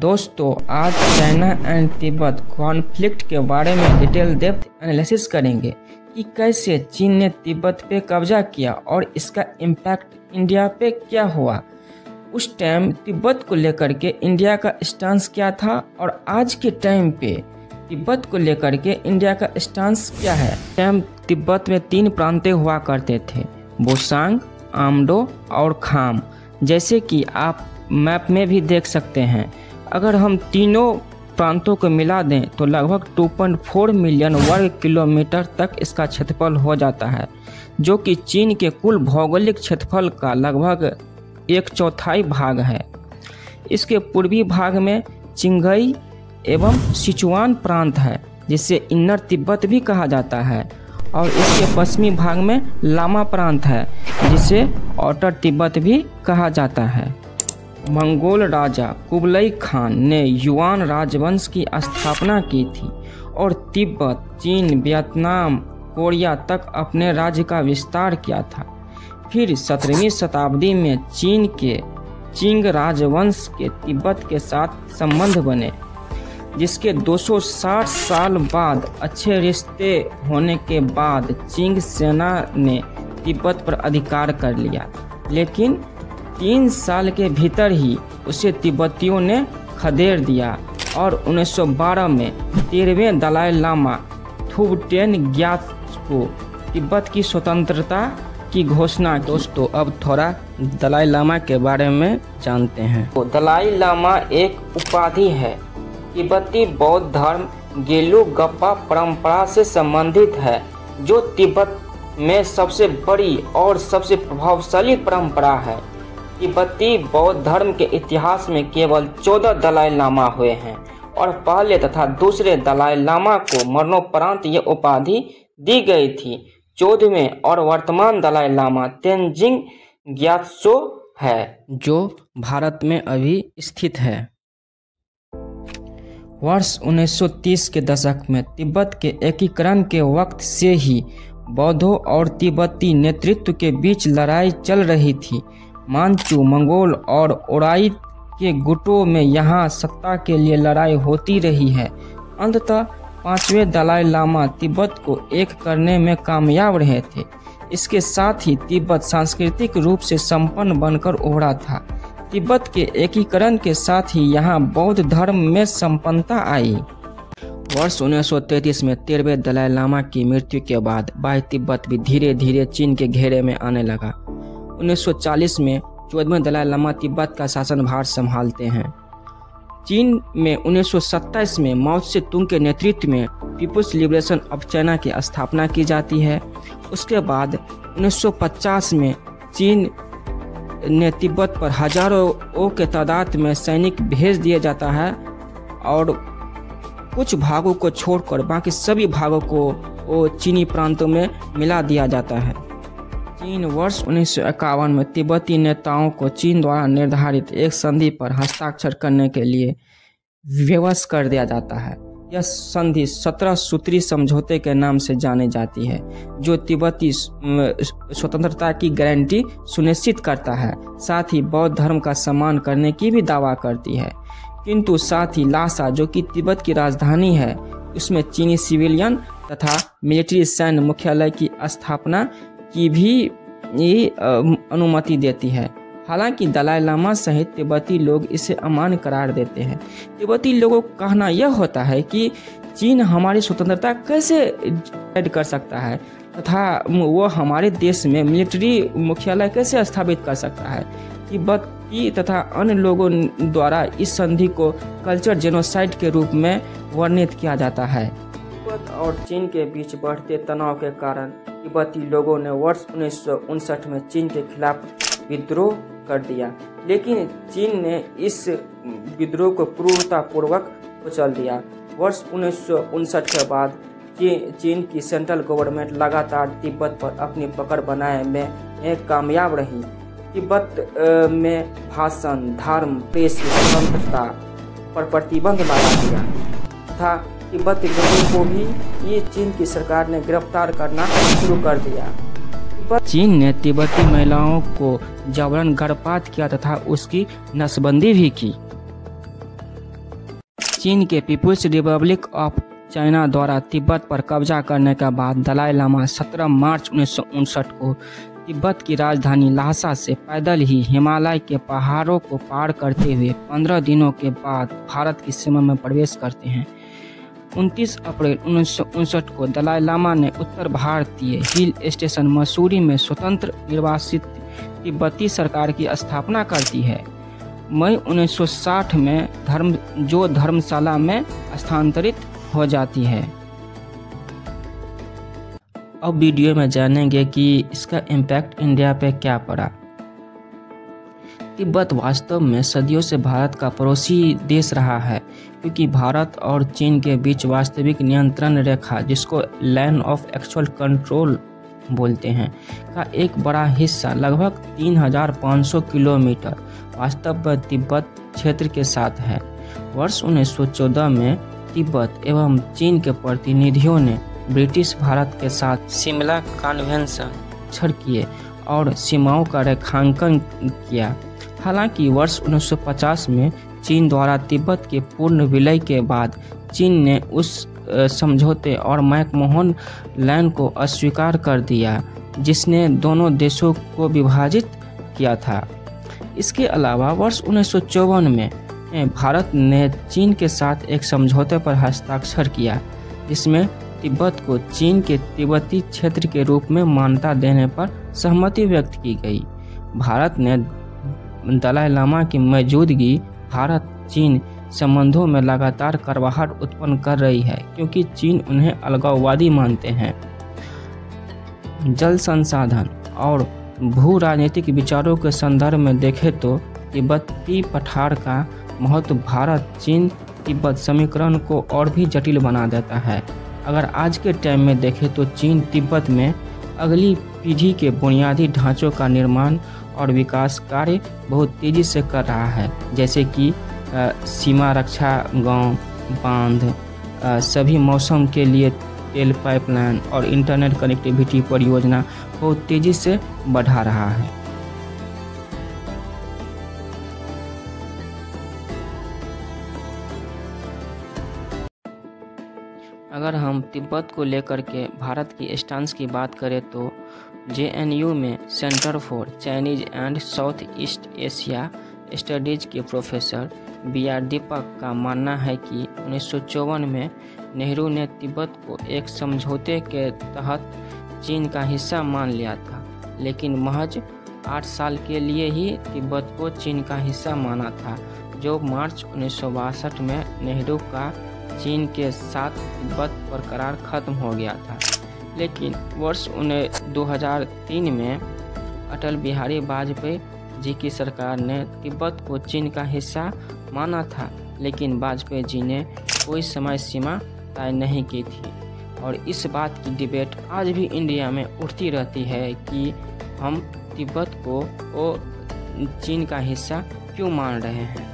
दोस्तों आज China and Tibet conflict के बारे में डिटेल डेप्थ एनालिसिस करेंगे कि कैसे चीन ने तिब्बत पे कब्जा किया और इसका इम्पैक्ट इंडिया पे क्या हुआ। उस टाइम तिब्बत को लेकर के इंडिया का स्टांस क्या था और आज के टाइम पे तिब्बत को लेकर के इंडिया का स्टांस क्या है। टाइम तिब्बत में 3 प्रांतें हुआ करते थे, बोसांग, आमडो और खाम, जैसे कि आप मैप में भी देख सकते हैं। अगर हम तीनों प्रांतों को मिला दें तो लगभग 2.4 मिलियन वर्ग किलोमीटर तक इसका क्षेत्रफल हो जाता है, जो कि चीन के कुल भौगोलिक क्षेत्रफल का लगभग 1/4 भाग है। इसके पूर्वी भाग में चिंगई एवं सिचुआन प्रांत है, जिसे इन्नर तिब्बत भी कहा जाता है, और इसके पश्चिमी भाग में लामा प्रांत है, जिसे आउटर तिब्बत भी कहा जाता है। मंगोल राजा कुबलई खान ने युआन राजवंश की स्थापना की थी और तिब्बत, चीन, वियतनाम, कोरिया तक अपने राज्य का विस्तार किया था। फिर 17वीं शताब्दी में चीन के चिंग राजवंश के तिब्बत के साथ संबंध बने, जिसके 260 साल बाद अच्छे रिश्ते होने के बाद चिंग सेना ने तिब्बत पर अधिकार कर लिया, लेकिन 3 साल के भीतर ही उसे तिब्बतियों ने खदेड़ दिया और 1912 में 13वें दलाई लामा थुबटेन ग्यात्सो तिब्बत की स्वतंत्रता की घोषणा की। दोस्तों अब थोड़ा दलाई लामा के बारे में जानते हैं। तो दलाई लामा एक उपाधि है, तिब्बती बौद्ध धर्म गेलु गप्पा परंपरा से संबंधित है, जो तिब्बत में सबसे बड़ी और सबसे प्रभावशाली परंपरा है। तिब्बती बौद्ध धर्म के इतिहास में केवल 14 दलाई लामा हुए हैं और पहले तथा दूसरे दलाई लामा को मरणोपरांत ये उपाधि दी गई थी। 14वें और वर्तमान दलाई लामा तेंजिंग ग्यात्सो है, जो भारत में अभी स्थित है। वर्ष 1930 के दशक में तिब्बत के एकीकरण के वक्त से ही बौद्धों और तिब्बती नेतृत्व के बीच लड़ाई चल रही थी। मानचू, मंगोल और ओराई के गुटों में यहाँ सत्ता के लिए लड़ाई होती रही है। अंततः 5वें दलाई लामा तिब्बत को एक करने में कामयाब रहे थे। इसके साथ ही तिब्बत सांस्कृतिक रूप से संपन्न बनकर उभरा था। तिब्बत के एकीकरण के साथ ही यहाँ बौद्ध धर्म में संपन्नता आई। वर्ष 1933 में 13वें दलाई लामा की मृत्यु के बाद बाह्य तिब्बत भी धीरे धीरे चीन के घेरे में आने लगा। 1940 में 14वें दलाई लामा तिब्बत का शासनभार संभालते हैं। चीन में 1927 में माओ त्से तुंग के नेतृत्व में पीपुल्स लिबरेशन ऑफ चाइना की स्थापना की जाती है। उसके बाद 1950 में चीन ने तिब्बत पर हजारों के तादाद में सैनिक भेज दिया जाता है और कुछ भागों को छोड़कर बाकी सभी भागों को चीनी प्रांतों में मिला दिया जाता है। चीन वर्ष 1951 में तिब्बती नेताओं को चीन द्वारा निर्धारित एक संधि पर हस्ताक्षर करने के लिए विवश कर दिया जाता है। यह संधि 17 सूत्री समझौते के नाम से जानी जाती है, जो तिब्बती स्वतंत्रता की गारंटी सुनिश्चित करता है, साथ ही बौद्ध धर्म का सम्मान करने की भी दावा करती है। किंतु साथ ही लासा, जो कि तिब्बत की राजधानी है, उसमें चीनी सिविलियन तथा मिलिट्री सैन्य मुख्यालय की स्थापना की भी अनुमति देती है। हालांकि दलाई लामा सहित तिब्बती लोग इसे अमान्य करार देते हैं। तिब्बती लोगों का कहना यह होता है कि चीन हमारी स्वतंत्रता कैसे डिसाइड कर सकता है तथा वो हमारे देश में मिलिट्री मुख्यालय कैसे स्थापित कर सकता है। तिब्बती तथा अन्य लोगों द्वारा इस संधि को कल्चर जेनोसाइड के रूप में वर्णित किया जाता है। तिब्बत और चीन के बीच बढ़ते तनाव के कारण तिब्बती लोगों ने वर्ष 1959 में चीन के खिलाफ विद्रोह कर दिया, लेकिन चीन ने इस विद्रोह को क्रूरतापूर्वक कुचल दिया। वर्ष 1959 के बाद चीन की सेंट्रल गवर्नमेंट लगातार तिब्बत पर अपनी पकड़ बनाए में कामयाब रही। तिब्बत में भाषण, धर्म, प्रेस की स्वतंत्रता पर प्रतिबंध लगा दिया तथा तिब्बती लोगों को भी ये चीन की सरकार ने गिरफ्तार करना शुरू कर दिया। चीन ने तिब्बती महिलाओं को जबरन गर्भपात किया तथा उसकी नसबंदी भी की। चीन के पीपुल्स रिपब्लिक ऑफ चाइना द्वारा तिब्बत पर कब्जा करने के बाद दलाई लामा 17 मार्च 1959 को तिब्बत की राजधानी ल्हासा से पैदल ही हिमालय के पहाड़ों को पार करते हुए 15 दिनों के बाद भारत की सीमा में प्रवेश करते हैं। 29 अप्रैल 1959 को दलाई लामा ने उत्तर भारतीय हिल स्टेशन मसूरी में स्वतंत्र निर्वासित तिब्बती सरकार की स्थापना करती है। मई 1960 में धर्मशाला में स्थानांतरित हो जाती है। अब वीडियो में जानेंगे कि इसका इम्पैक्ट इंडिया पे क्या पड़ा। तिब्बत वास्तव में सदियों से भारत का पड़ोसी देश रहा है, क्योंकि भारत और चीन के बीच वास्तविक नियंत्रण रेखा, जिसको लाइन ऑफ एक्चुअल कंट्रोल बोलते हैं, का एक बड़ा हिस्सा लगभग 3500 किलोमीटर वास्तव में तिब्बत क्षेत्र के साथ है। वर्ष 1914 में तिब्बत एवं चीन के प्रतिनिधियों ने ब्रिटिश भारत के साथ शिमला कन्वेंशन हस्ताक्षर किए और सीमाओं का रेखांकन किया। हालांकि वर्ष 1950 में चीन द्वारा तिब्बत के पूर्ण विलय के बाद चीन ने उस समझौते और मैकमोहन लाइन को अस्वीकार कर दिया, जिसने दोनों देशों को विभाजित किया था। इसके अलावा वर्ष 1954 में भारत ने चीन के साथ एक समझौते पर हस्ताक्षर किया, जिसमें तिब्बत को चीन के तिब्बती क्षेत्र के रूप में मान्यता देने पर सहमति व्यक्त की गई। भारत ने दलाई लामा की मौजूदगी भारत चीन संबंधों में लगातार कड़वाहट उत्पन्न कर रही है, क्योंकि चीन उन्हें अलगाववादी मानते हैं। जल संसाधन और भू राजनीतिक विचारों के संदर्भ में देखें तो तिब्बती पठार का महत्व भारत चीन तिब्बत समीकरण को और भी जटिल बना देता है। अगर आज के टाइम में देखें तो चीन तिब्बत में अगली पीढ़ी के बुनियादी ढांचों का निर्माण और विकास कार्य बहुत तेज़ी से कर रहा है, जैसे कि सीमा रक्षा गांव, बांध, सभी मौसम के लिए तेल पाइपलाइन और इंटरनेट कनेक्टिविटी परियोजना बहुत तेज़ी से बढ़ा रहा है। अगर हम तिब्बत को लेकर के भारत की स्टांस की बात करें तो JNU में centre for Chinese and south east Asia studies के प्रोफेसर BR दीपक का मानना है कि 1954 में नेहरू ने तिब्बत को एक समझौते के तहत चीन का हिस्सा मान लिया था, लेकिन महज 8 साल के लिए ही तिब्बत को चीन का हिस्सा माना था, जो मार्च 1962 में नेहरू का चीन के साथ तिब्बत पर करार खत्म हो गया था। लेकिन वर्ष 2003 में अटल बिहारी वाजपेयी जी की सरकार ने तिब्बत को चीन का हिस्सा माना था, लेकिन वाजपेयी जी ने कोई समय सीमा तय नहीं की थी। और इस बात की डिबेट आज भी इंडिया में उठती रहती है कि हम तिब्बत को चीन का हिस्सा क्यों मान रहे हैं।